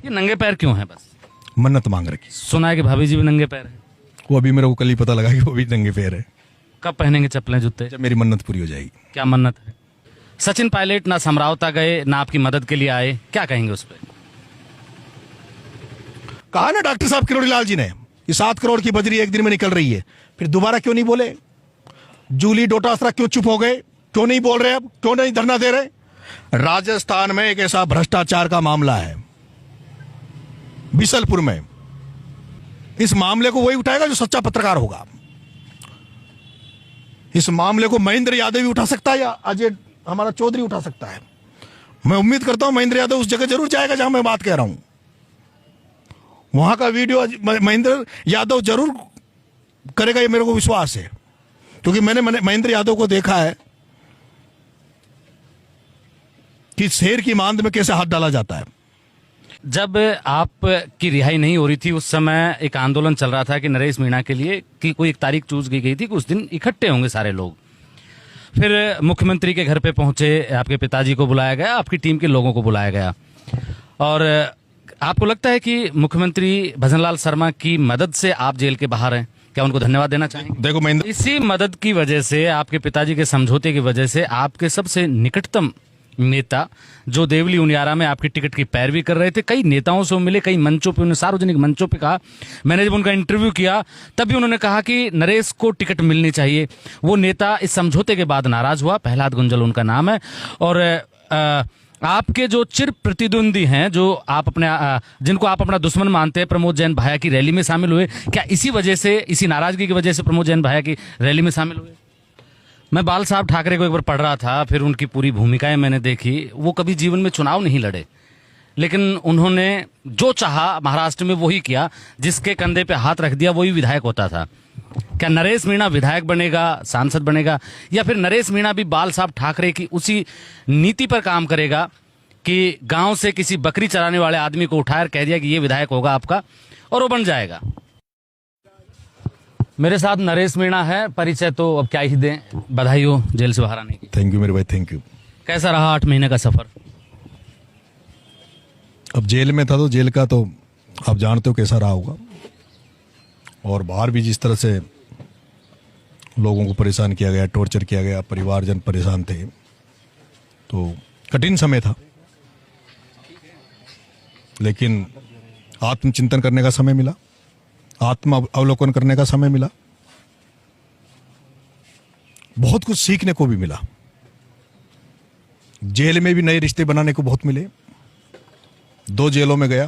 ये नंगे पैर क्यों है? बस मन्नत मांग रखी। सुना है कि भाभी जी भी नंगे पैर है। वो अभी मेरे को कल ही पता लगा कि वो भी नंगे पैर है। कब पहनेंगे चप्पलें जूते? जब मेरी मन्नत पूरी हो जाएगी। क्या मन्नत है? सचिन पायलट ना समरावता गए ना आपकी मदद के लिए आए, क्या कहेंगे उस पर? कहा ना डॉक्टर साहब किरोड़ी लाल जी ने कि 7 करोड़ की बजरी एक दिन में निकल रही है, फिर दोबारा क्यों नहीं बोले? जूली डोटासरा क्यों चुप हो गए? क्यों नहीं बोल रहे? अब क्यों नहीं धरना दे रहे? राजस्थान में एक ऐसा भ्रष्टाचार का मामला है बिसलपुर में, इस मामले को वही उठाएगा जो सच्चा पत्रकार होगा। इस मामले को महेंद्र यादव भी उठा सकता है या अजय हमारा चौधरी उठा सकता है। मैं उम्मीद करता हूं महेंद्र यादव उस जगह जरूर जाएगा जहां मैं बात कह रहा हूं। वहां का वीडियो महेंद्र यादव जरूर करेगा, ये मेरे को विश्वास है, क्योंकि मैंने महेंद्र यादव को देखा है कि शेर की मांद में कैसे हाथ डाला जाता है। जब आपकी रिहाई नहीं हो रही थी उस समय एक आंदोलन चल रहा था कि नरेश मीणा के लिए कि कोई एक तारीख चूज की गई थी कि उस दिन इकट्ठे होंगे सारे लोग। फिर मुख्यमंत्री के घर पे पहुंचे, आपके पिताजी को बुलाया गया, आपकी टीम के लोगों को बुलाया गया, और आपको लगता है कि मुख्यमंत्री भजनलाल शर्मा की मदद से आप जेल के बाहर हैं? क्या उनको धन्यवाद देना चाहेंगे? देखो महेंद्र, इसी मदद की वजह से, आपके पिताजी के समझौते की वजह से आपके सबसे निकटतम नेता जो देवली उनियारा में आपकी टिकट की पैरवी कर रहे थे, कई नेताओं से मिले, कई मंचों पे, उन्होंने सार्वजनिक मंचों पे कहा, मैंने जब उनका इंटरव्यू किया तब भी उन्होंने कहा कि नरेश को टिकट मिलनी चाहिए। वो नेता इस समझौते के बाद नाराज हुआ, प्रहलाद गुंजल उनका नाम है। और आपके जो चिर प्रतिद्वंदी हैं, जो आप अपने जिनको आप अपना दुश्मन मानते हैं, प्रमोद जैन भाया की रैली में शामिल हुए, क्या इसी वजह से, इसी नाराजगी की वजह से प्रमोद जैन भाया की रैली में शामिल हुए? मैं बाल साहब ठाकरे को एक बार पढ़ रहा था, फिर उनकी पूरी भूमिकाएं मैंने देखी। वो कभी जीवन में चुनाव नहीं लड़े, लेकिन उन्होंने जो चाहा महाराष्ट्र में वही किया, जिसके कंधे पे हाथ रख दिया वही विधायक होता था। क्या नरेश मीणा विधायक बनेगा, सांसद बनेगा, या फिर नरेश मीणा भी बाल साहब ठाकरे की उसी नीति पर काम करेगा कि गांव से किसी बकरी चराने वाले आदमी को उठाकर कह दिया कि ये विधायक होगा आपका, और वो बन जाएगा? मेरे साथ नरेश मीणा है, परिचय तो अब क्या ही दें। बधाई हो जेल से बाहर आने की। थैंक यू मेरे भाई, थैंक यू। कैसा रहा 8 महीने का सफर? अब जेल में था तो जेल का तो आप जानते हो कैसा रहा होगा, और बाहर भी जिस तरह से लोगों को परेशान किया गया, टॉर्चर किया गया, परिवारजन परेशान थे, तो कठिन समय था, लेकिन आत्मचिंतन करने का समय मिला, आत्म अवलोकन करने का समय मिला, बहुत कुछ सीखने को भी मिला। जेल में भी नए रिश्ते बनाने को बहुत मिले। 2 जेलों में गया,